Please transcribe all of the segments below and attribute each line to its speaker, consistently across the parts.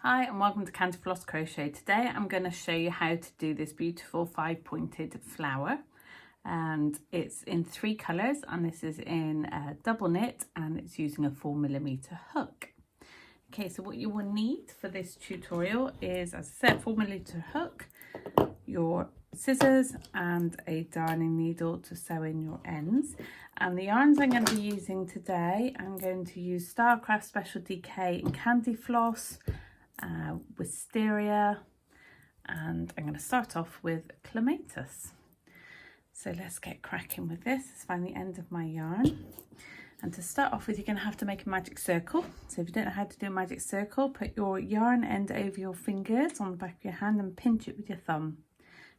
Speaker 1: Hi and welcome to Candyfloss Crochet. Today I'm going to show you how to do this beautiful 5-pointed flower, and it's in 3 colours, and this is in double knit and it's using a 4mm hook. Okay, so what you will need for this tutorial is, as I said, 4mm hook, your scissors and a darning needle to sew in your ends. And the yarns I'm going to be using today, I'm going to use Stylecraft Special DK and Candyfloss, wisteria, and I'm going to start off with clematis. So let's get cracking with this. Let's find the end of my yarn, and to start off with, you're going to have to make a magic circle. So if you don't know how to do a magic circle, put your yarn end over your fingers on the back of your hand and pinch it with your thumb.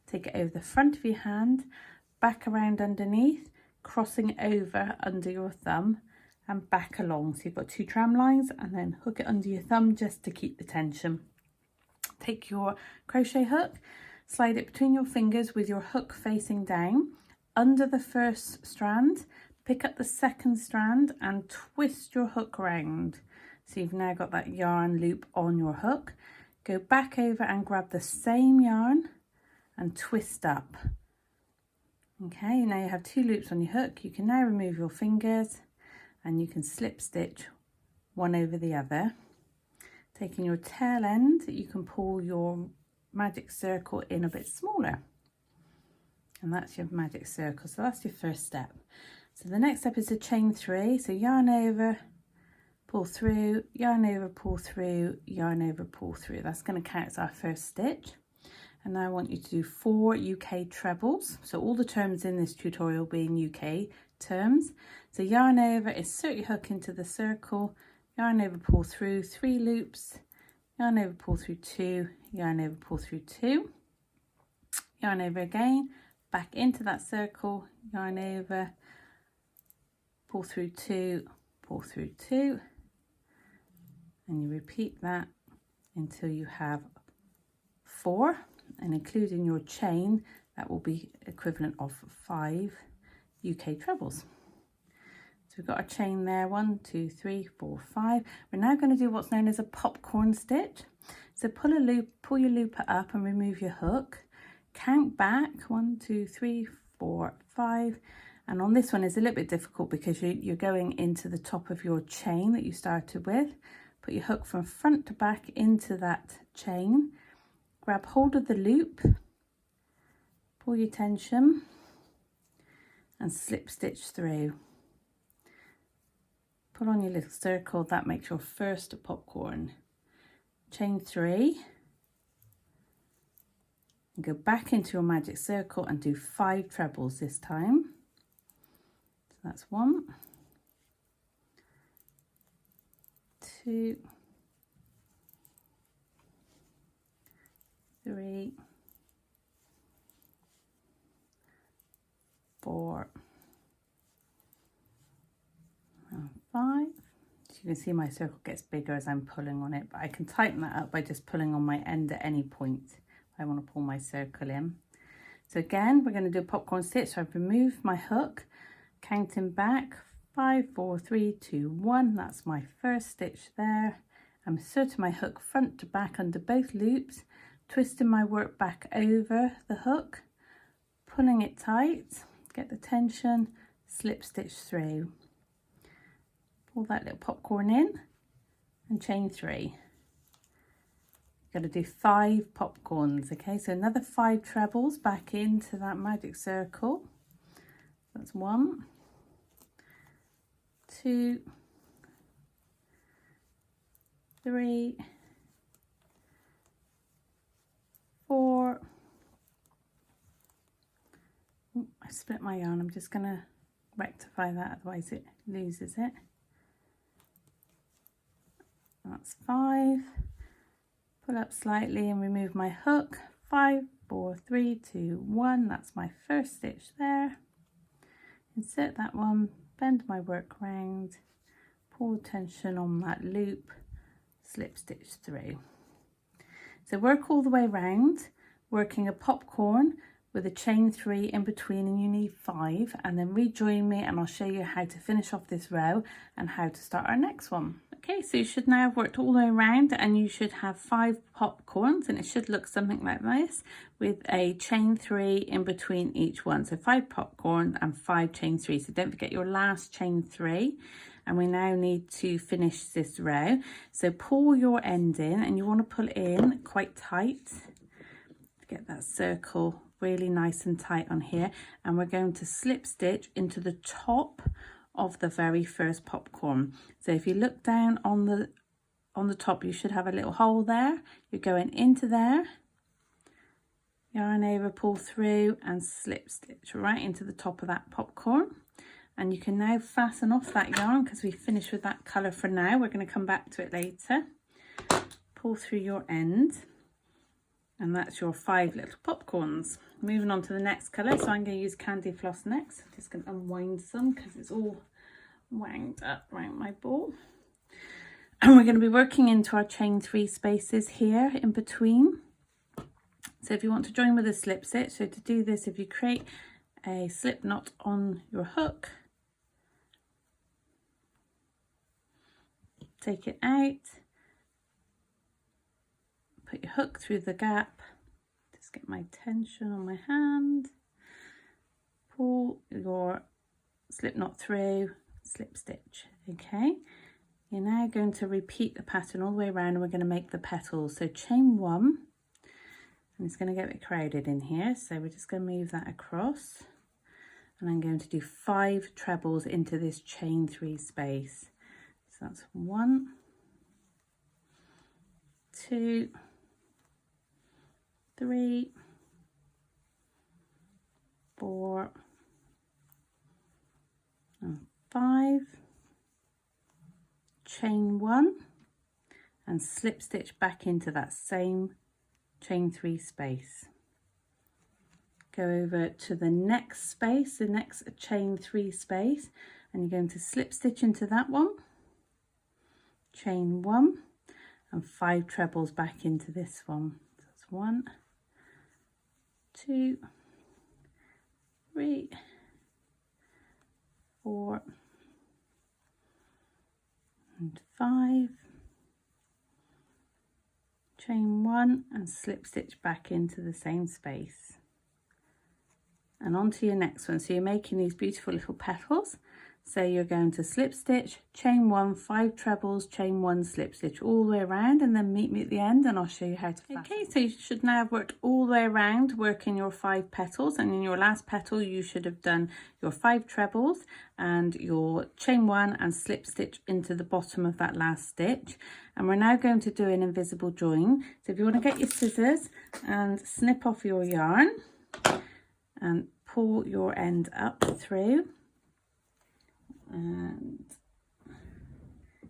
Speaker 1: Take it over the front of your hand, back around underneath, crossing over under your thumb and back along. So you've got 2 tram lines, and then hook it under your thumb just to keep the tension. Take your crochet hook, slide it between your fingers with your hook facing down under the first strand, pick up the second strand and twist your hook around. So you've now got that yarn loop on your hook. Go back over and grab the same yarn and twist up. Okay, now you have 2 loops on your hook. You can now remove your fingers and you can slip stitch one over the other. Taking your tail end, you can pull your magic circle in a bit smaller, and that's your magic circle. So that's your first step. So the next step is a chain 3. So yarn over, pull through, yarn over, pull through, yarn over, pull through. That's going to count as our first stitch. And now I want you to do 4 UK trebles. So all the terms in this tutorial being UK terms. So yarn over, insert your hook into the circle, yarn over, pull through, 3 loops, yarn over, pull through 2, yarn over, pull through 2, yarn over again, back into that circle, yarn over, pull through 2, pull through 2, and you repeat that until you have 4, and including your chain, that will be equivalent of 5 UK trebles. So we've got a chain there, 1, 2, 3, 4, 5. We're now going to do what's known as a popcorn stitch. So pull your looper up and remove your hook. Count back, 1, 2, 3, 4, 5. And on this one it's a little bit difficult because you're going into the top of your chain that you started with. Put your hook from front to back into that chain. Grab hold of the loop, pull your tension and slip stitch through. Pull on your little circle, that makes your first popcorn. Chain 3 and go back into your magic circle and do 5 trebles this time. So that's 1, 2, 3, 4 and 5. So you can see my circle gets bigger as I'm pulling on it, but I can tighten that up by just pulling on my end at any point if I want to pull my circle in. So again, we're going to do a popcorn stitch. So I've removed my hook, counting back 5, 4, 3, 2, 1. That's my first stitch there. I'm inserting my hook front to back under both loops, twisting my work back over the hook, pulling it tight, get the tension, slip stitch through. Pull that little popcorn in and chain 3. You're going to do 5 popcorns, okay? So another 5 trebles back into that magic circle. That's 1, 2, 3, 4. Ooh, I split my yarn. I'm just going to rectify that, otherwise it loses it. That's 5. Pull up slightly and remove my hook. 5, 4, 3, 2, 1. That's my first stitch there. Insert that one, bend my work round, pull tension on that loop, slip stitch through. So work all the way around, working a popcorn with a chain 3 in between, and you need 5, and then rejoin me and I'll show you how to finish off this row and how to start our next one. Okay, so you should now have worked all the way around, and you should have 5 popcorns, and it should look something like this with a chain 3 in between each one. So 5 popcorn and 5 chain 3. So don't forget your last chain 3. And we now need to finish this row. So pull your end in, and you want to pull it in quite tight to get that circle really nice and tight on here. And we're going to slip stitch into the top of the very first popcorn. So if you look down on the top, you should have a little hole there. You're going into there, yarn over, pull through, and slip stitch right into the top of that popcorn. And you can now fasten off that yarn because we finished with that colour for now. We're going to come back to it later. Pull through your end, and that's your 5 little popcorns. Moving on to the next colour, so I'm going to use Candyfloss next. I'm just going to unwind some because it's all wound up around my ball. And we're going to be working into our chain 3 spaces here in between. So if you want to join with a slip stitch, so to do this, if you create a slip knot on your hook, take it out, put your hook through the gap, just get my tension on my hand, pull your slip knot through, slip stitch. Okay, you're now going to repeat the pattern all the way around, and we're going to make the petals. So chain 1, and it's going to get a bit crowded in here, so we're just going to move that across, and I'm going to do 5 trebles into this chain 3 space. So that's 1, 2, 3, 4, and 5, chain 1, and slip stitch back into that same chain 3 space. Go over to the next space, the next chain 3 space, and you're going to slip stitch into that one, chain 1, and 5 trebles back into this one. So that's 1, 2, 3, 4, and 5, chain 1, and slip stitch back into the same space. And on to your next one. So you're making these beautiful little petals. So you're going to slip stitch, chain 1, 5 trebles, chain 1, slip stitch all the way around, and then meet me at the end and I'll show you how to fasten. Okay, so you should now have worked all the way around working your 5 petals, and in your last petal you should have done your 5 trebles and your chain 1 and slip stitch into the bottom of that last stitch. And we're now going to do an invisible join. So if you want to get your scissors and snip off your yarn and pull your end up through, and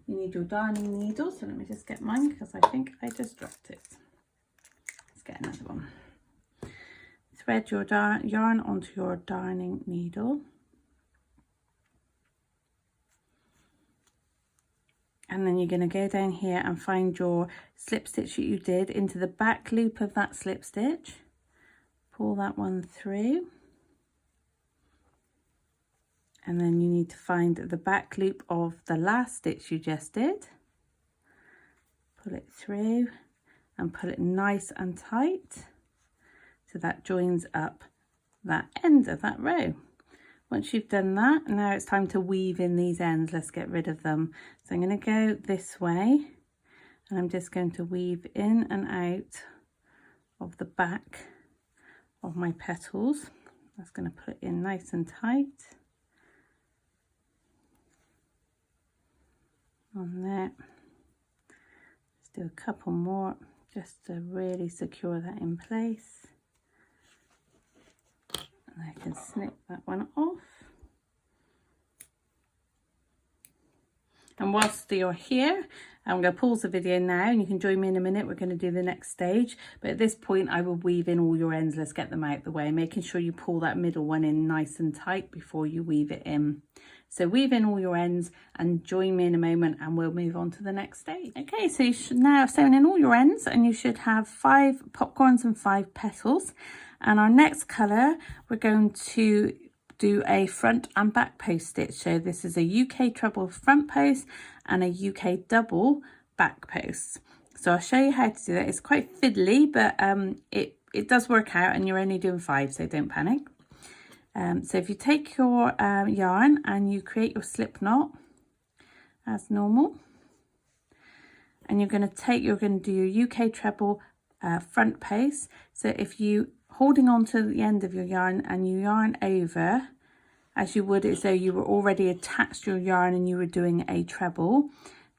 Speaker 1: you need your darning needle. So let me just get mine because I think I just dropped it. Let's get another one. Thread your yarn onto your darning needle, and then you're going to go down here and find your slip stitch that you did into the back loop of that slip stitch. Pull that one through, and then you need to find the back loop of the last stitch you just did. Pull it through and pull it nice and tight so that joins up that end of that row. Once you've done that, now it's time to weave in these ends. Let's get rid of them. So I'm going to go this way, and I'm just going to weave in and out of the back of my petals. That's going to put it in nice and tight on there. Let's do a couple more just to really secure that in place. And I can snip that one off. And whilst you're here, I'm going to pause the video now, and you can join me in a minute. We're going to do the next stage, but at this point I will weave in all your ends. Let's get them out the way, making sure you pull that middle one in nice and tight before you weave it in. So weave in all your ends and join me in a moment, and we'll move on to the next stage. Okay, so you should now have sewn in all your ends, and you should have 5 popcorns and 5 petals. And our next colour, we're going to do a front and back post stitch. So this is a UK treble front post and a UK double back post. So I'll show you how to do that. It's quite fiddly, but it does work out, and you're only doing 5, so don't panic. So if you take your yarn and you create your slip knot as normal, and you're going to do your UK treble front post. So if you holding on to the end of your yarn and you yarn over as you would as though you were already attached your yarn and you were doing a treble,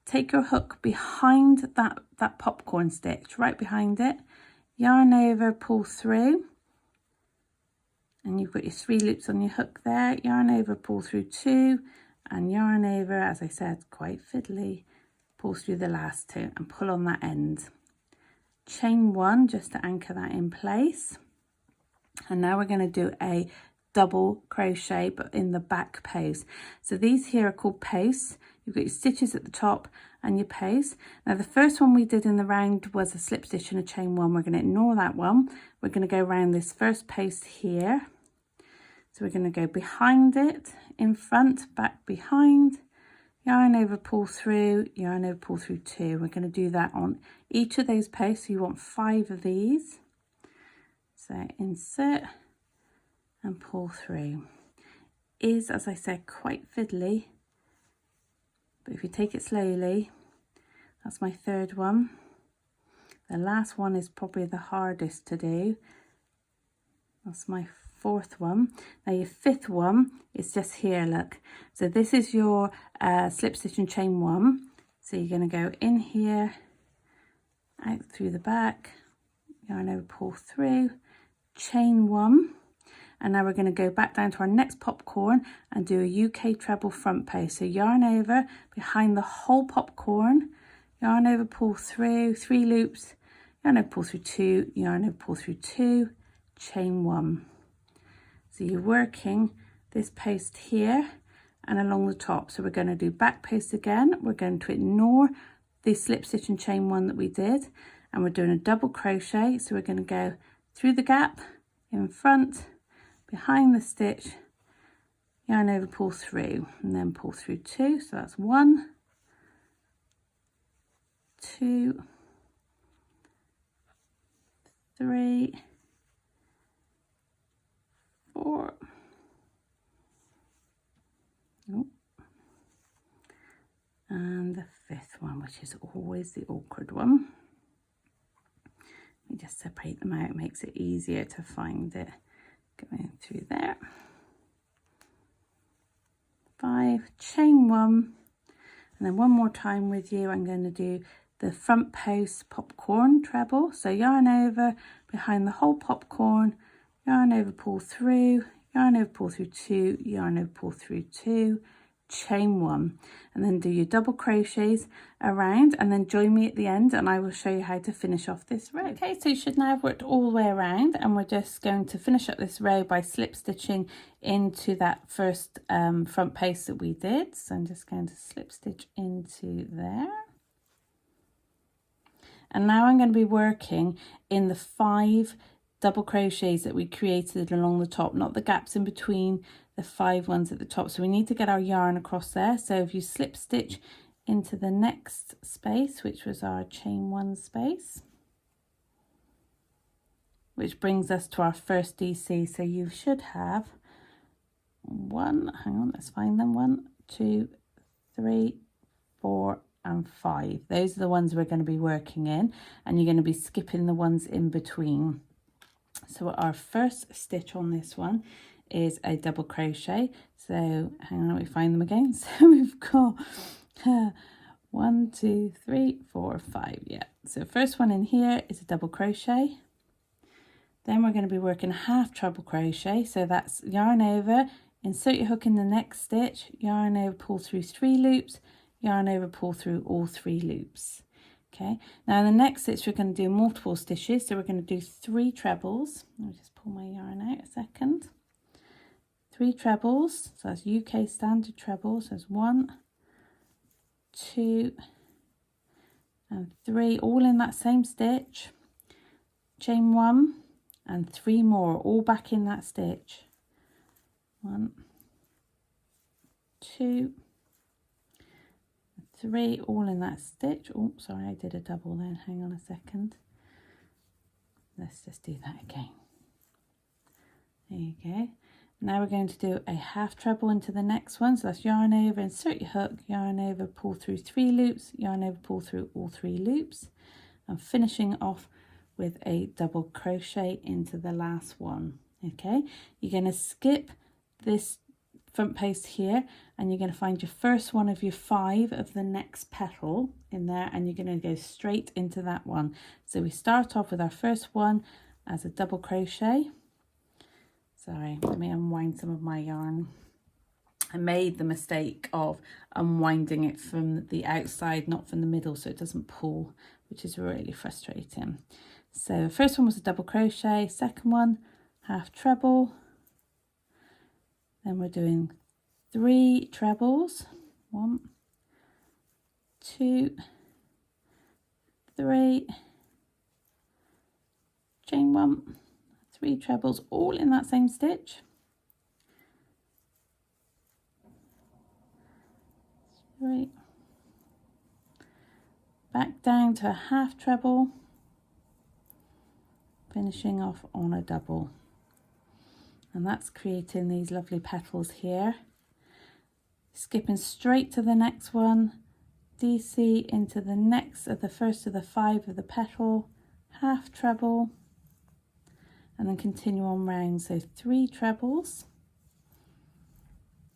Speaker 1: take your hook behind that popcorn stitch, right behind it, yarn over, pull through, and you've got your 3 loops on your hook there, yarn over, pull through 2, and yarn over, as I said, quite fiddly, pull through the last 2 and pull on that end. Chain 1 just to anchor that in place. And now we're going to do a double crochet but in the back post. So these here are called posts. You've got your stitches at the top and your posts. Now the first one we did in the round was a slip stitch and a chain 1. We're going to ignore that one. We're going to go around this first post here. So we're going to go behind it, in front, back, behind, yarn over, pull through, yarn over, pull through 2. We're going to do that on each of those posts. So you want 5 of these. So insert and pull through. Is, as I said, quite fiddly, but if you take it slowly, that's my 3rd one. The last one is probably the hardest to do. That's my 4th one. Now your 5th one is just here, look. So this is your slip stitch and chain 1. So you're going to go in here, out through the back, yarn over, pull through, chain 1, and now we're going to go back down to our next popcorn and do a UK treble front post. So yarn over behind the whole popcorn, yarn over, pull through, 3 loops, yarn over, pull through 2, yarn over, pull through 2, chain 1. So you're working this post here and along the top. So we're going to do back post again. We're going to ignore the slip stitch and chain 1 that we did, and we're doing a double crochet. So we're going to go through the gap, in front, behind the stitch, yarn over, pull through, and then pull through 2. So that's 1, 2, 3, 4, and the 5th one, which is always the awkward one. Let me just separate them out, it makes it easier to find it. Going through there. 5, chain 1, and then one more time with you. I'm going to do the front post popcorn treble. So yarn over behind the whole popcorn, yarn over, pull through, yarn over, pull through 2, yarn over, pull through 2, chain 1, and then do your double crochets around, and then join me at the end and I will show you how to finish off this row. Okay, so you should now have worked all the way around, and we're just going to finish up this row by slip stitching into that first front post that we did. So I'm just going to slip stitch into there, and now I'm going to be working in the 5 double crochets that we created along the top, not the gaps in between the 5 ones at the top. So we need to get our yarn across there. So if you slip stitch into the next space, which was our chain 1 space, which brings us to our first DC. So you should have 1, hang on, let's find them, 1, 2, 3, 4 and 5. Those are the ones we're going to be working in, and you're going to be skipping the ones in between. So our first stitch on this one is a double crochet. So hang on, let me find them again. So we've got 1, 2, 3, 4, 5. Yeah, so first one in here is a double crochet. Then we're going to be working half treble crochet. So that's yarn over, insert your hook in the next stitch, yarn over, pull through 3 loops, yarn over, pull through all 3 loops. Okay, now in the next stitch we're going to do multiple stitches. So we're going to do 3 trebles. Let me just pull my yarn out a second. 3 trebles, so that's UK standard trebles. So there's 1, 2 and 3, all in that same stitch. Chain 1 and 3 more, all back in that stitch. 1, 2, 3 all in that stitch. Oh, sorry, I did a double then. Hang on a second. Let's just do that again. There you go. Now we're going to do a half treble into the next one. So that's yarn over, insert your hook, yarn over, pull through 3 loops, yarn over, pull through all 3 loops, and finishing off with a double crochet into the last one. Okay, you're going to skip this front post here, and you're going to find your first one of your 5 of the next petal in there, and you're going to go straight into that one. So we start off with our first one as a double crochet. Sorry, let me unwind some of my yarn. I made the mistake of unwinding it from the outside, not from the middle, so it doesn't pull, which is really frustrating. So first one was a double crochet, second one half treble, then we're doing 3 trebles, 1, 2, 3, chain 1, 3 trebles, all in that same stitch. 3, back down to a half treble, finishing off on a double. And that's creating these lovely petals here. Skipping straight to the next one, DC into the next of the first of the 5 of the petal, half treble, and then continue on round. So 3 trebles,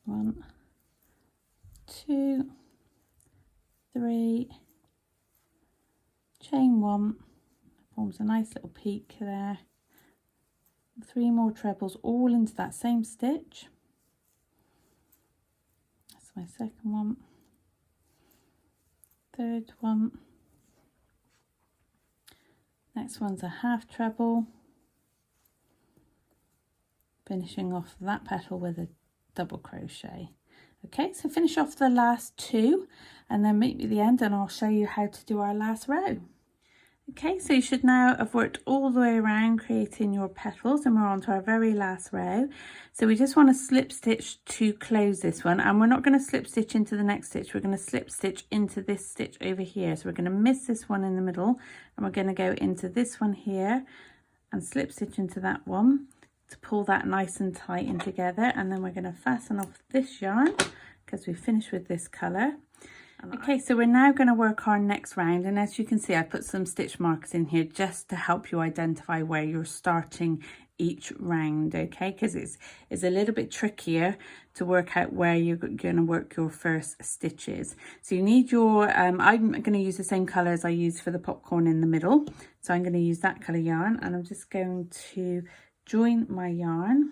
Speaker 1: 1, 2, 3, chain 1, forms a nice little peak there. 3 more trebles all into that same stitch. That's my second one, third one, next one's a half treble, finishing off that petal with a double crochet. Okay, so finish off the last 2 and then meet me at the end and I'll show you how to do our last row. Okay, so you should now have worked all the way around creating your petals, and we're on to our very last row. So we just want to slip stitch to close this one, and we're not going to slip stitch into the next stitch, we're going to slip stitch into this stitch over here. So we're going to miss this one in the middle, and we're going to go into this one here and slip stitch into that one to pull that nice and tight in together, and then we're going to fasten off this yarn because we finished with this colour. Okay, so we're now going to work our next round, and as you can see I put some stitch marks in here just to help you identify where you're starting each round, okay, because it's a little bit trickier to work out where you're going to work your first stitches. So you need your I'm going to use the same colour as I used for the popcorn in the middle, so I'm going to use that colour yarn, and I'm just going to join my yarn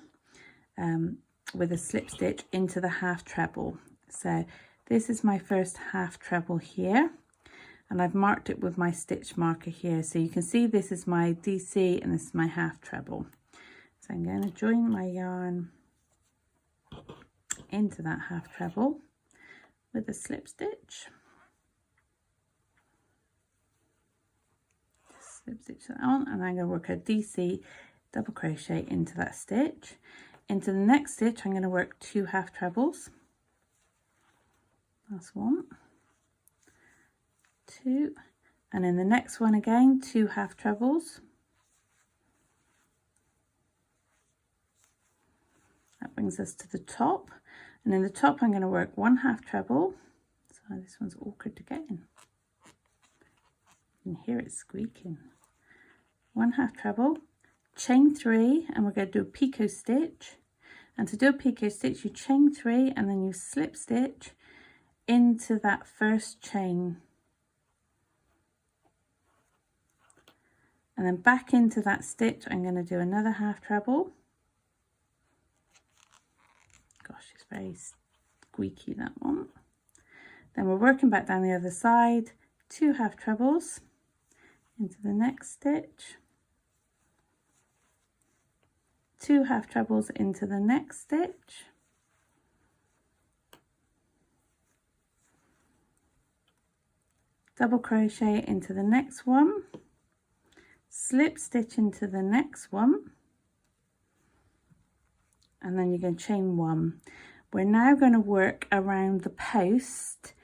Speaker 1: with a slip stitch into the half treble. So this is my first half treble here, and I've marked it with my stitch marker here, so you can see this is my DC and this is my half treble. So I'm going to join my yarn into that half treble with a slip stitch. Slip stitch that on, and I'm going to work a DC double crochet into that stitch. Into the next stitch I'm going to work 2 half trebles. That's 1, 2, and in the next one again 2 half trebles. That brings us to the top, and in the top I'm going to work 1 half treble. So this one's awkward to get in. You can hear it squeaking. 1 half treble, chain 3, and we're going to do a picot stitch. And to do a picot stitch you chain 3 and then you slip stitch into that first chain, and then back into that stitch I'm going to do another half treble. Gosh, it's very squeaky, that one. Then we're working back down the other side, 2 half trebles into the next stitch, 2 half trebles into the next stitch, double crochet into the next one, slip stitch into the next one, and then you're going to chain 1. We're now going to work around the post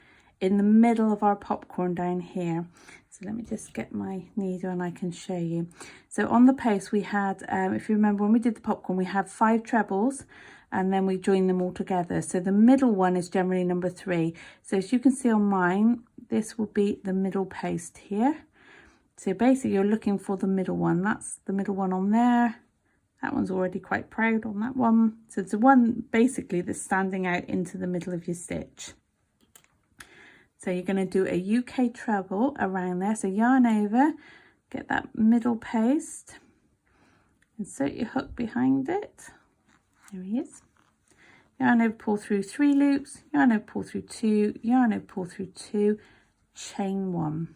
Speaker 1: in the middle of our popcorn down here. So let me just get my needle and I can show you. So on the post we had, if you remember when we did the popcorn, we had 5 trebles and then we joined them all together. So the middle one is generally number 3. So as you can see on mine, this will be the middle post here. So basically you're looking for the middle one. That's the middle one on there. That one's already quite proud on that one. So it's the one basically that's standing out into the middle of your stitch. So you're going to do a UK treble around there. So yarn over, get that middle post, insert your hook behind it. There he is. Yarn over, pull through 3 loops, yarn over, pull through 2, yarn over, pull through 2, chain 1.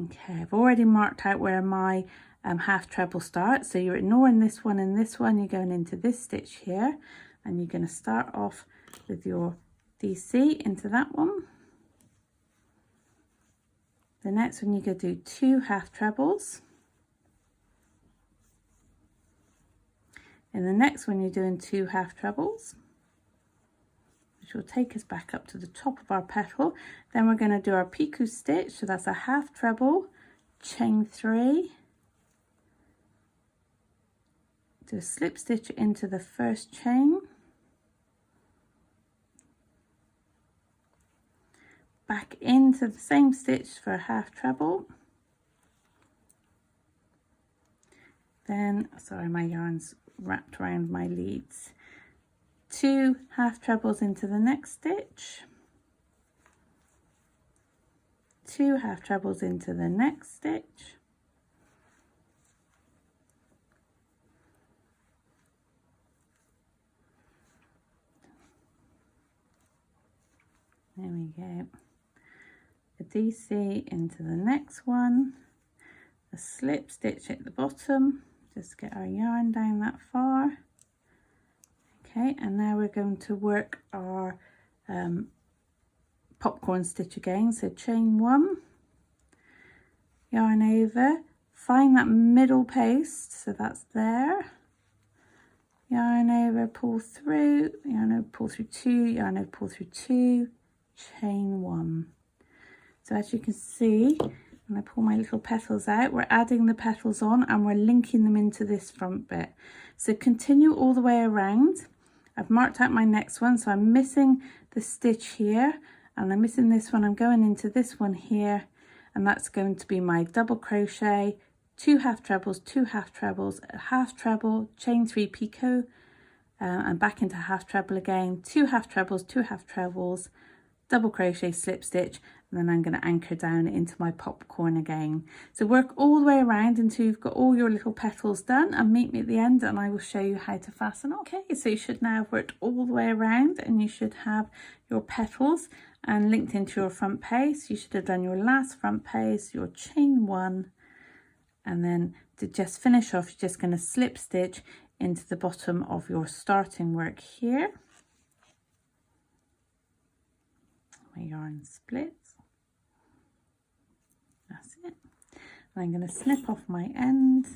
Speaker 1: Okay, I've already marked out where my half treble starts. So you're ignoring this one and this one. You're going into this stitch here, and you're going to start off with your DC into that one. The next one you're going to do 2 half trebles. In the next one you're doing 2 half trebles, which will take us back up to the top of our petal. Then we're going to do our picot stitch. So that's a half treble, chain 3, do a slip stitch into the first chain, back into the same stitch for a half treble, then, sorry, my yarn's wrapped around my leads, 2 half trebles into the next stitch, 2 half trebles into the next stitch, there we go, a DC into the next one, a slip stitch at the bottom, just get our yarn down that far. Okay, and now we're going to work our popcorn stitch again. So chain 1, yarn over, find that middle post, so that's there, yarn over, pull through, yarn over, pull through 2, yarn over, pull through 2, chain 1. So as you can see, when I pull my little petals out, we're adding the petals on and we're linking them into this front bit. So continue all the way around. I've marked out my next one, so I'm missing the stitch here and I'm missing this one. I'm going into this one here, and that's going to be my double crochet, 2 half trebles, 2 half trebles, a half treble, chain 3 picot, and back into half treble again, 2 half trebles, 2 half trebles, double crochet, slip stitch, and then I'm going to anchor down into my popcorn again. So work all the way around until you've got all your little petals done, and meet me at the end and I will show you how to fasten. Okay, so you should now have worked all the way around and you should have your petals and linked into your front piece. You should have done your last front piece, your chain 1, and then to just finish off, you're just going to slip stitch into the bottom of your starting work here. My yarn splits, that's it, and I'm going to snip off my end,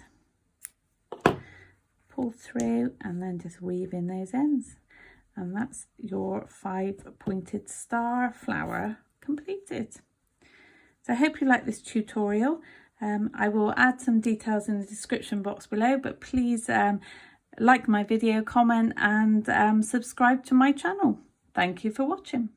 Speaker 1: pull through, and then just weave in those ends, and that's your 5-pointed star flower completed. So I hope you like this tutorial. I will add some details in the description box below, but please like my video, comment, and subscribe to my channel. Thank you for watching.